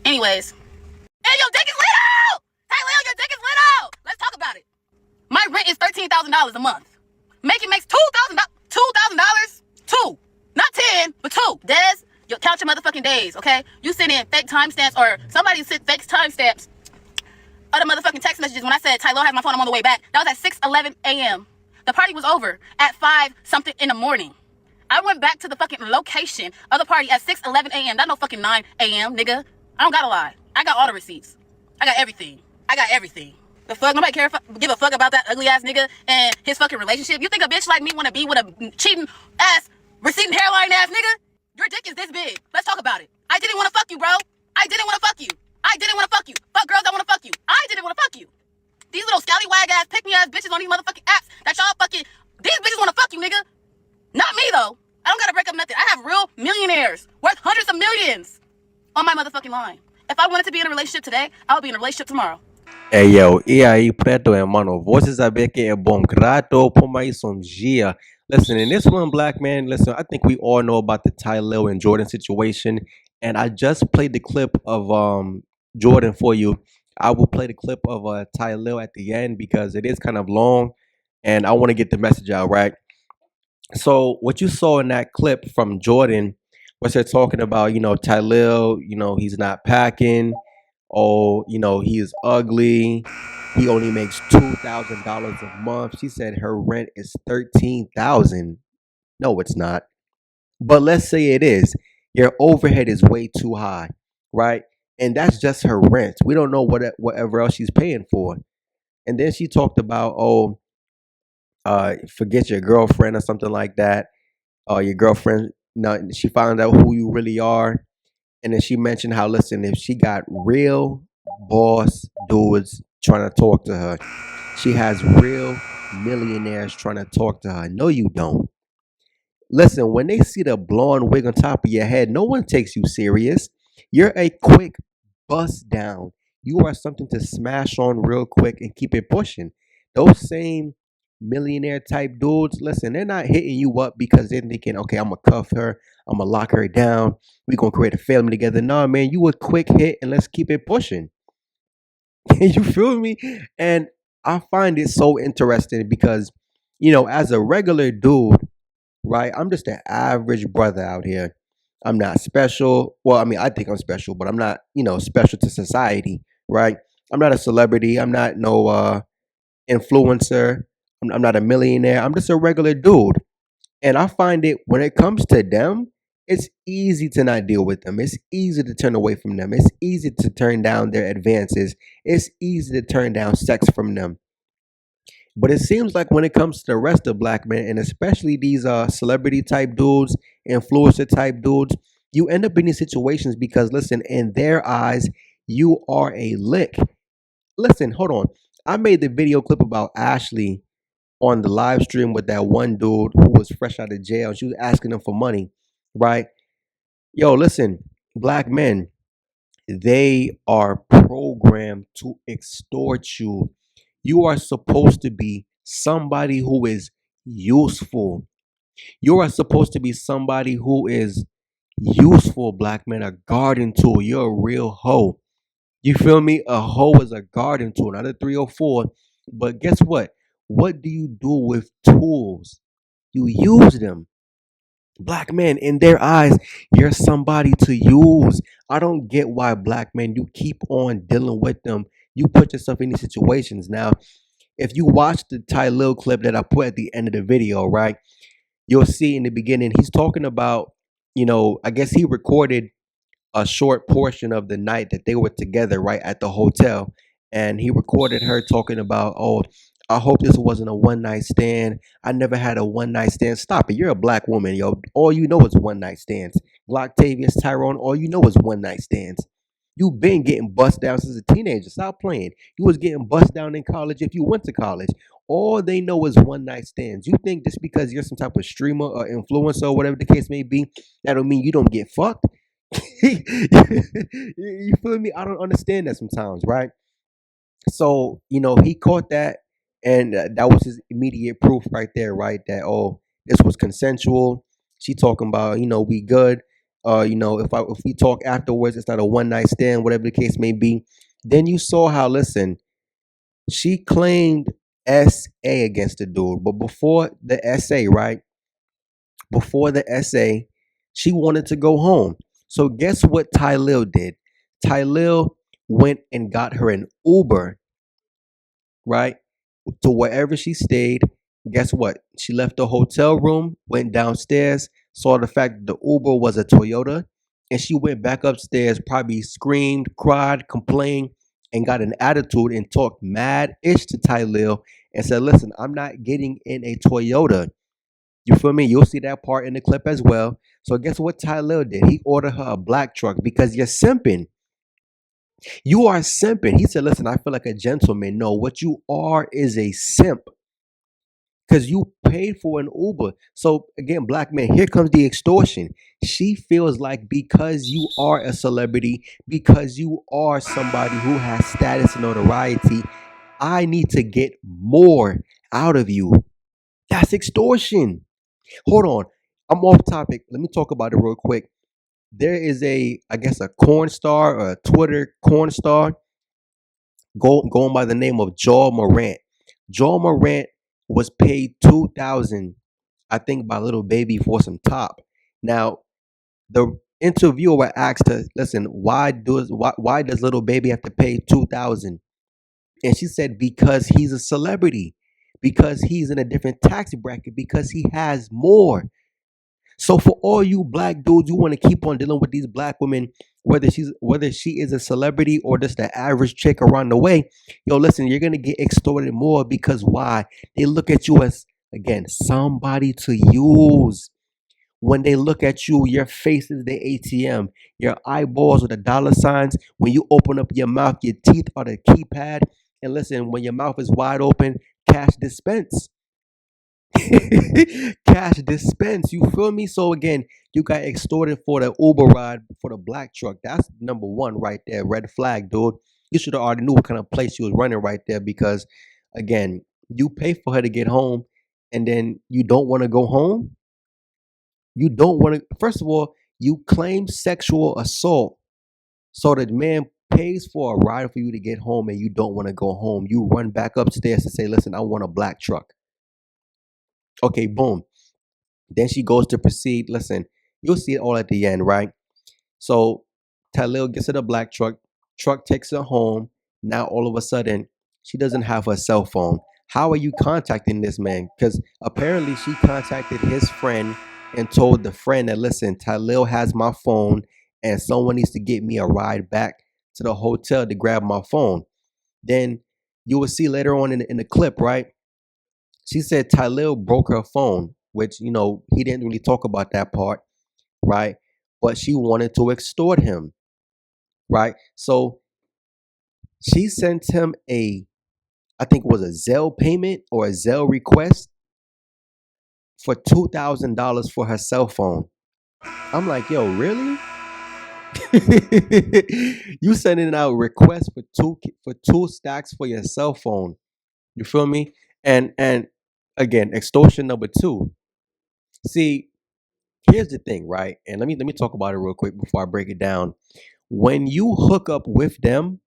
Anyways, hey, your dick is little! Tylin, your dick is little! Let's talk about it. My rent is $13,000 a month. Makes $2,000. Two. Not 10, but 2. Des, you count your motherfucking days, okay? You send in fake timestamps or somebody sent fake timestamps of the motherfucking text messages when I said, Tylo has my phone, I'm on the way back. That was at 6:11 a.m. The party was over at 5 something in the morning. I went back to the fucking location of the party at 6:11 a.m. That's no fucking 9 a.m., nigga. I don't gotta lie. I got all the receipts. I got everything. The fuck? Nobody give a fuck about that ugly ass nigga and his fucking relationship. You think a bitch like me wanna be with a cheating ass, receding hairline ass nigga? Your dick is this big. Let's talk about it. I didn't wanna fuck you, bro. I didn't wanna fuck you. Fuck girls that wanna fuck you. I didn't wanna fuck you. These little scallywag ass, pick me ass bitches on these motherfucking apps that y'all fucking, these bitches wanna fuck you, nigga. Not me though. I don't gotta break up nothing. I have real millionaires worth hundreds of millions on my motherfucking line. If I wanted to be in a relationship today, I would be in a relationship tomorrow. Hey yo, e aí, preto é mano, você sabe que é bom grato por mais dia. Listen, in this one, black man, listen, I think we all know about the Tylin and Jourdin situation, and I just played the clip of Jourdin for you. I will play the clip of Tylin at the end because it is kind of long, and I want to get the message out, right? So what you saw in that clip from Jourdin was they're talking about, Tylin, he's not packing. Oh, he is ugly. He only makes $2,000 a month. She said her rent is $13,000. No, it's not. But let's say it is. Your overhead is way too high, right? And that's just her rent. We don't know whatever else she's paying for. And then she talked about, forget your girlfriend or something like that. Your girlfriend. No, she found out who you really are. And then she mentioned how, listen, if she got real boss dudes trying to talk to her, she has real millionaires trying to talk to her. No, you don't. Listen, when they see the blonde wig on top of your head, no one takes you serious. You're a quick bust down. You are something to smash on real quick and keep it pushing. Those same millionaire type dudes, listen, they're not hitting you up because they're thinking, okay, I'm gonna cuff her, I'm gonna lock her down, we're gonna create a family together. Nah, man, you a quick hit and let's keep it pushing. You feel me? And I find it so interesting because, as a regular dude, right, I'm just an average brother out here. I'm not special. Well, I mean, I think I'm special, but I'm not, special to society, right? I'm not a celebrity. I'm not no influencer. I'm not a millionaire. I'm just a regular dude. And I find it when it comes to them, it's easy to not deal with them. It's easy to turn away from them. It's easy to turn down their advances. It's easy to turn down sex from them. But it seems like when it comes to the rest of black men, and especially these celebrity type dudes, influencer type dudes, you end up in these situations because, listen, in their eyes, you are a lick. Listen, hold on. I made the video clip about Ashley on the live stream with that one dude who was fresh out of jail. She was asking him for money, right? Yo, listen, black men, they are programmed to extort you. You are supposed to be somebody who is useful. You are supposed to be somebody who is useful, black man, a garden tool. You're a real hoe. You feel me? A hoe is a garden tool, not a 304. But guess what? What do you do with tools? You use them. Black men, in their eyes, you're somebody to use. I don't get why black men, you keep on dealing with them. You put yourself in these situations. Now, if you watch the Tylil clip that I put at the end of the video, right, you'll see in the beginning, he's talking about, I guess he recorded a short portion of the night that they were together right at the hotel, and he recorded her talking about, oh, I hope this wasn't a one night stand. I never had a one night stand. Stop it. You're a black woman, yo. All you know is one night stands. Glocktavius, Tyrone, all you know is one night stands. You've been getting bust down since a teenager. Stop playing. You was getting bust down in college if you went to college. All they know is one night stands. You think just because you're some type of streamer or influencer or whatever the case may be, that don't mean you don't get fucked? You feel me? I don't understand that sometimes, right? So, he caught that, and that was his immediate proof right there, right? That, oh, this was consensual. She talking about, we good. if we talk afterwards, it's not a one night stand, whatever the case may be. Then you saw how, listen, she claimed SA against the dude, but before the SA, right? Before the SA, she wanted to go home. So guess what Tylil did? Tylil went and got her an Uber, right? To wherever she stayed. Guess what? She left the hotel room, went downstairs, saw the fact that the Uber was a Toyota, and she went back upstairs, probably screamed, cried, complained, and got an attitude and talked mad ish to Tylil and said, listen, I'm not getting in a Toyota. You feel me? You'll see that part in the clip as well. So guess what Tylil did? He ordered her a black truck because you're simping. You are simping. He said, listen, I feel like a gentleman. No, what you are is a simp because you paid for an Uber. So again, black man, here comes the extortion. She feels like because you are a celebrity, because you are somebody who has status and notoriety, I need to get more out of you. That's extortion. Hold on. I'm off topic. Let me talk about it real quick. There is I guess, a corn star or a Twitter corn star going by the name of Joel Morant. Joel Morant was paid 2,000, I think, by Little Baby for some top. Now, the interviewer asked her, "Listen, why does Little Baby have to pay 2,000?" And she said, "Because he's a celebrity, because he's in a different tax bracket, because he has more." So for all you black dudes, you want to keep on dealing with these black women, whether she is a celebrity or just the average chick around the way, yo, listen, you're gonna get extorted more because why? They look at you as, again, somebody to use. When they look at you, your face is the ATM, your eyeballs are the dollar signs. When you open up your mouth, your teeth are the keypad. And listen, when your mouth is wide open, cash dispense. Cash dispense. You feel me? So again, you got extorted for the Uber ride for the black truck. That's number one right there. Red flag, dude. You should have already knew what kind of place you was running right there because, again, you pay for her to get home, and then you don't want to go home. You don't want to. First of all, you claim sexual assault, so the man pays for a ride for you to get home, and you don't want to go home. You run back upstairs to say, "Listen, I want a black truck." Okay, boom. Then she goes to proceed. Listen, you'll see it all at the end, right? So Talil gets her the black truck. Truck takes her home. Now all of a sudden, she doesn't have her cell phone. How are you contacting this man? Because apparently she contacted his friend and told the friend that, listen, Talil has my phone and someone needs to get me a ride back to the hotel to grab my phone. Then you will see later on in the clip, right? She said Tylil broke her phone, which, he didn't really talk about that part, right? But she wanted to extort him, right? So she sent him I think it was a Zelle payment or a Zelle request for $2,000 for her cell phone. I'm like, yo, really? You sending out requests for two stacks for your cell phone. You feel me? And again, extortion number two. See, here's the thing, right? And let me talk about it real quick before I break it down. When you hook up with them,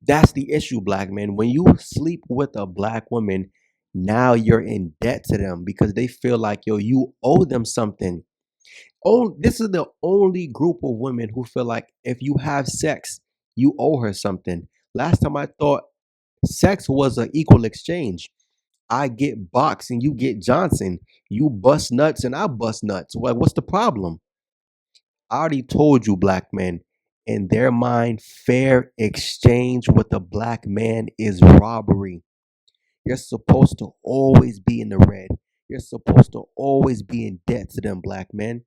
that's the issue, black men. When you sleep with a black woman, now you're in debt to them because they feel like, yo, you owe them something. Oh, this is the only group of women who feel like if you have sex, you owe her something. Last time I thought sex was an equal exchange. I get Box and you get Johnson. You bust nuts and I bust nuts. What's the problem? I already told you, black men, in their mind, fair exchange with a black man is robbery. You're supposed to always be in the red. You're supposed to always be in debt to them, black men.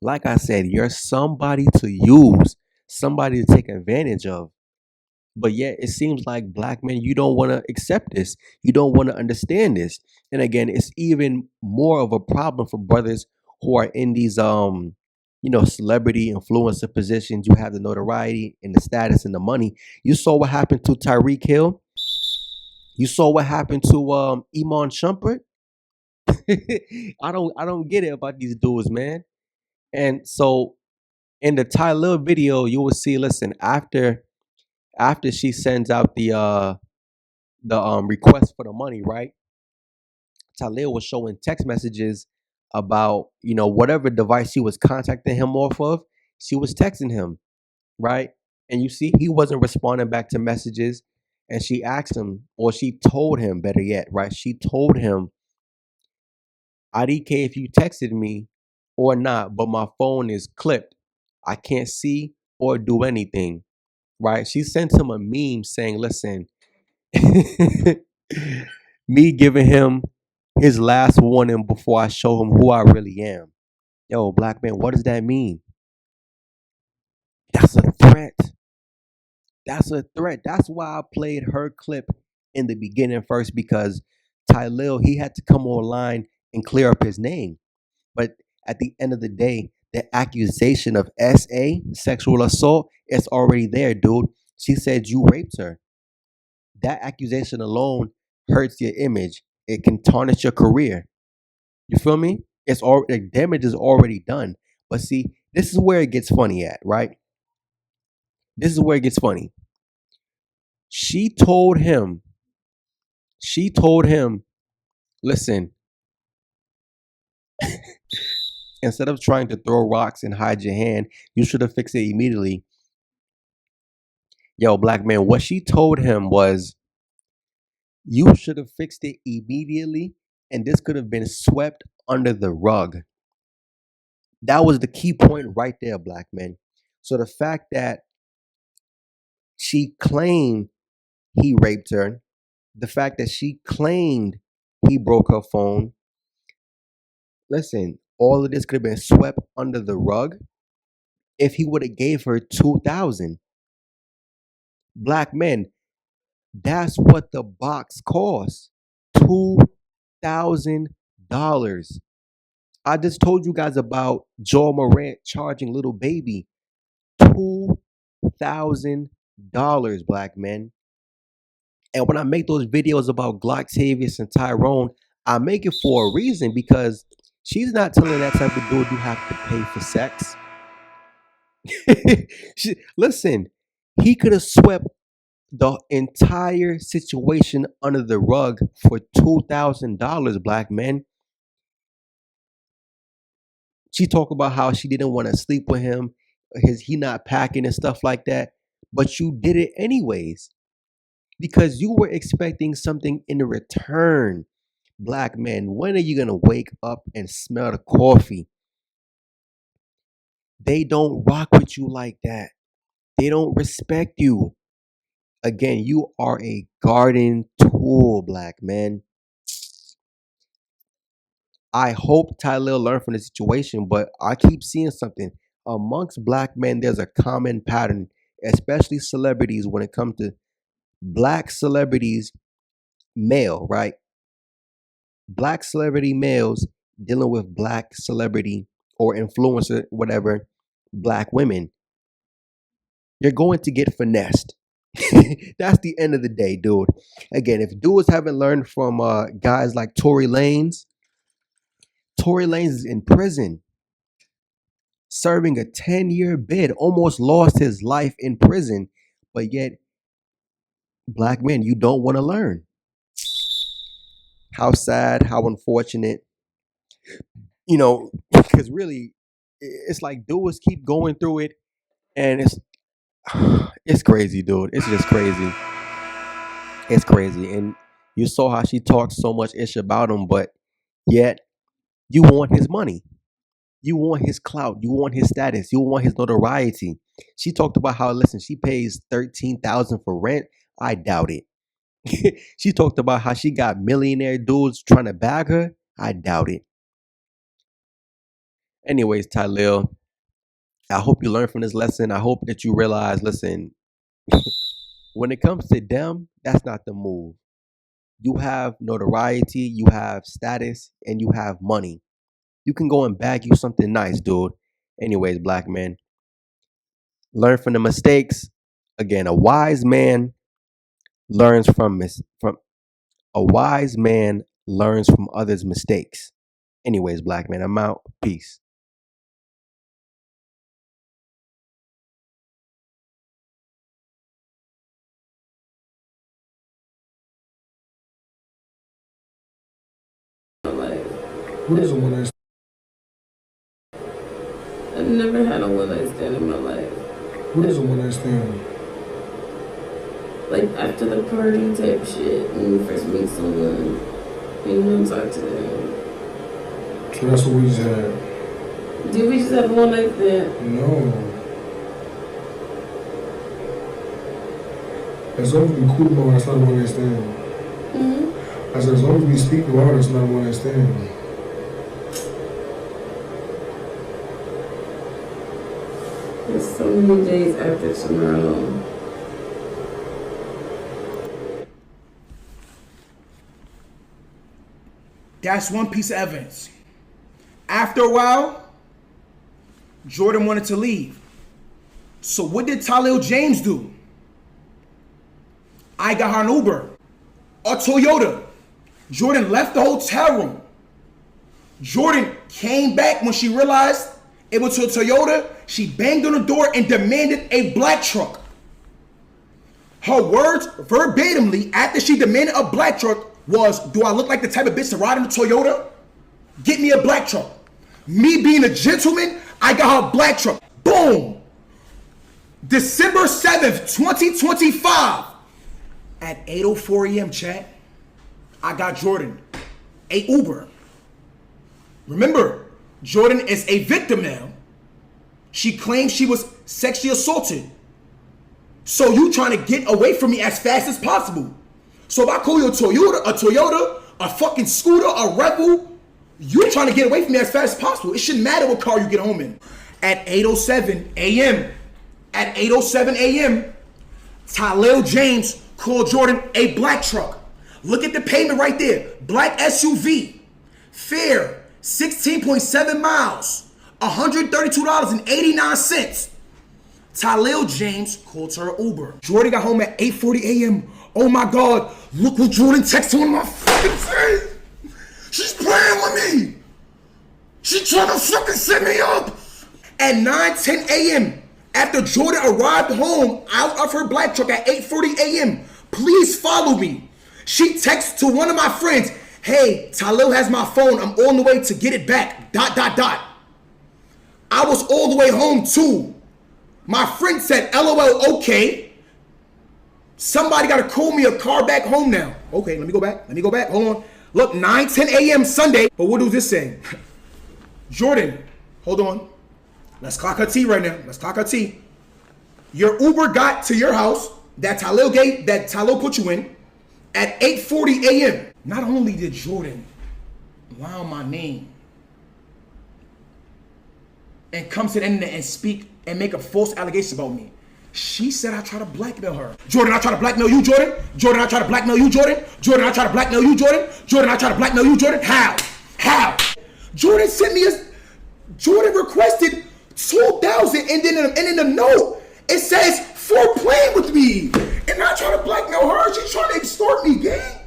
Like I said, you're somebody to use, somebody to take advantage of. But yet it seems like black men, you don't want to accept this. You don't want to understand this. And again, it's even more of a problem for brothers who are in these celebrity influencer positions. You have the notoriety and the status and the money. You saw what happened to Tyreek Hill. You saw what happened to Iman Shumpert. I don't get it about these dudes, man. And so in the Tylin video, you will see, listen, after she sends out the request for the money, right? Tylin was showing text messages about, whatever device she was contacting him off of, she was texting him, right? And you see, he wasn't responding back to messages. And she asked him, or she told him, better yet, right? She told him, I didn't care if you texted me or not, but my phone is clipped. I can't see or do anything, right? She sent him a meme saying, listen, me giving him his last warning before I show him who I really am. Yo, black man, what does that mean? That's a threat. That's a threat. That's why I played her clip in the beginning first, because Tylil, he had to come online and clear up his name. But at the end of the day, the accusation of SA, sexual assault, is already there, dude. She said you raped her. That accusation alone hurts your image. It can tarnish your career. You feel me? It's all the damage is already done. But see, this is where it gets funny at, right? This is where it gets funny. She told him, she told him, listen, instead of trying to throw rocks and hide your hand, you should have fixed it immediately. Yo, black man, what she told him was, you should have fixed it immediately, and this could have been swept under the rug. That was the key point right there, black man. So the fact that she claimed he raped her, the fact that she claimed he broke her phone, listen, all of this could have been swept under the rug if he would have gave her 2,000. Black men, that's what the box costs. $2,000. I just told you guys about Joel Morant charging little baby $2,000, black men. And when I make those videos about Glocktavius and Tyrone, I make it for a reason, because she's not telling that type of dude you have to pay for sex. Listen, he could have swept the entire situation under the rug for $2,000, black men. She talked about how she didn't want to sleep with him, he not packing and stuff like that. But you did it anyways because you were expecting something in return. Black men, when are you gonna wake up and smell the coffee? They don't rock with you like that. They don't respect you. Again, you are a garden tool, black man. I hope Tyler learned from the situation, but I keep seeing something amongst black men. There's a common pattern, especially celebrities, when it comes to black celebrities, male, right? Black celebrity males dealing with black celebrity or influencer, whatever, black women. You're going to get finessed. That's the end of the day, dude. Again, if dudes haven't learned from guys like Tory Lanez is in prison serving a 10-year bid, almost lost his life in prison, but yet, black men, you don't want to learn. How sad, how unfortunate, because really, it's like dudes keep going through it, and it's crazy, dude. It's just crazy. It's crazy. And you saw how she talked so much ish about him, but yet you want his money. You want his clout. You want his status. You want his notoriety. She talked about how, listen, she pays $13,000 for rent. I doubt it. She talked about how she got millionaire dudes trying to bag her. I doubt it. Anyways, Tylil, I hope you learn from this lesson. I hope that you realize, listen, when it comes to them, that's not the move. You have notoriety, you have status, and you have money. You can go and bag you something nice, dude. Anyways, black man, learn from the mistakes. Again, learns from a wise man learns from others' mistakes. Anyways, black man, I'm out. Peace. What is a one night I never had a one night stand in my life. stand? What is a one night stand? Like after the party type shit, when you first meet someone, and you don't talk to them. So that's what we just had. Did we just have a one night stand? No. As long as we cool about it, that's not a one night stand. Mm-hmm. I said, as long as we speak about it, it's not a one night stand. There's so many days after tomorrow. That's one piece of evidence. After a while, Jourdin wanted to leave. So what did Tylin James do? I got her an Uber, a Toyota. Jourdin left the hotel room. Jourdin came back when she realized it was a Toyota. She banged on the door and demanded a black truck. Her words verbatimly after she demanded a black truck was, do I look like the type of bitch to ride in a Toyota? Get me a black truck. Me being a gentleman, I got her a black truck. Boom. December 7th, 2025. At 8:04 a.m., chat, I got Jourdin a Uber. Remember, Jourdin is a victim now. She claims she was sexually assaulted. So you trying to get away from me as fast as possible. So if I call you a Toyota, a fucking scooter, a Rebel, you're trying to get away from me as fast as possible. It shouldn't matter what car you get home in. At 8:07 a.m., Tylin James called Jourdin a black truck. Look at the payment right there. Black SUV. Fare, 16.7 miles. $132.89. Tylin James called her Uber. Jourdin got home at 8:40 a.m. Oh my God, look what Jourdin texted one of my fucking friends. She's playing with me. She trying to fucking set me up. At 9:10 a.m., after Jourdin arrived home out of her black truck at 8:40 a.m., please follow me. She texts to one of my friends, hey, Tylin has my phone. I'm on the way to get it back. ... I was all the way home too. My friend said, LOL, okay. Somebody got to call me a car back home now. Okay, let me go back. Hold on. Look, 9:10 a.m. Sunday. But what was this saying? Jourdin, hold on. Let's clock her T right now. Your Uber got to your house that Tylin put you in at 8:40 a.m. Not only did Jourdin lie on my name and come to the internet and speak and make a false allegation about me, she said I try to blackmail her. Jourdin, I try to blackmail you, Jourdin. Jourdin, I try to blackmail you, Jourdin. Jourdin, I try to blackmail you, Jourdin. Jourdin, I try to blackmail you, Jourdin. How? Jourdin sent me Jourdin requested 2,000 and then in the note it says for playing with me. And I try to blackmail her. She's trying to extort me, gang.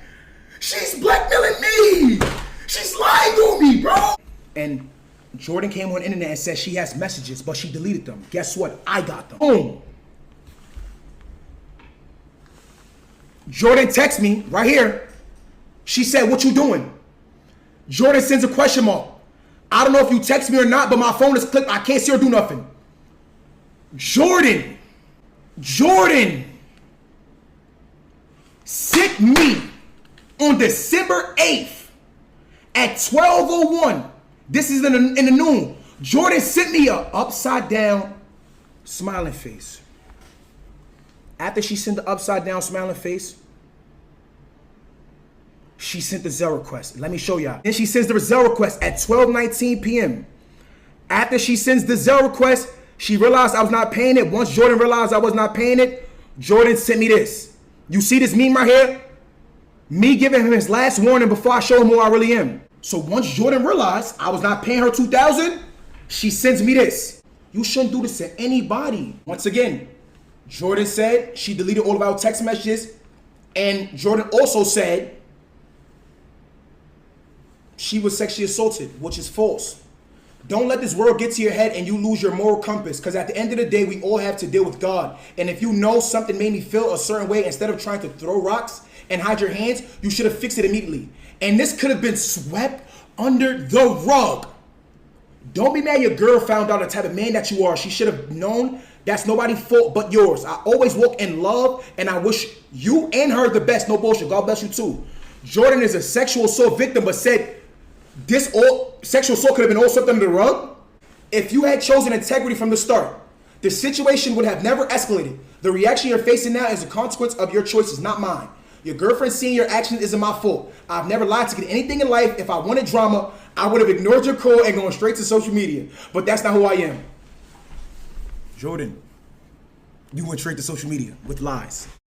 She's blackmailing me. She's lying on me, bro. And Jourdin came on the internet and said she has messages, but she deleted them. Guess what? I got them. Boom. Jourdin texts me right here. She said, what you doing? Jourdin sends a question mark. I don't know if you text me or not, but my phone is clicked. I can't see her do nothing. Jourdin sent me on December 8th at 12:01. This is in the noon. Jourdin sent me a upside down smiling face. After she sent the upside down smiling face, she sent the Zelle request. Let me show y'all. Then she sends the Zelle request at 12:19 p.m. After she sends the Zelle request, she realized I was not paying it. Once Jourdin realized I was not paying it, Jourdin sent me this. You see this meme right here? Me giving him his last warning before I show him who I really am. So once Jourdin realized I was not paying her $2,000, she sends me this. You shouldn't do this to anybody. Once again, Jourdin said she deleted all of our text messages, and Jourdin also said she was sexually assaulted, which is false. Don't let this world get to your head and you lose your moral compass, because at the end of the day, we all have to deal with God. And if you know something made me feel a certain way, instead of trying to throw rocks and hide your hands, you should have fixed it immediately. And this could have been swept under the rug. Don't be mad your girl found out the type of man that you are. She should have known. That's nobody's fault but yours. I always walk in love, and I wish you and her the best. No bullshit. God bless you too. Jourdin is a sexual assault victim, but said this all sexual assault could have been all swept under the rug. If you had chosen integrity from the start, the situation would have never escalated. The reaction you're facing now is a consequence of your choices, not mine. Your girlfriend seeing your actions isn't my fault. I've never lied to get anything in life. If I wanted drama, I would have ignored your call and gone straight to social media. But that's not who I am. Jourdin, you went straight to social media with lies.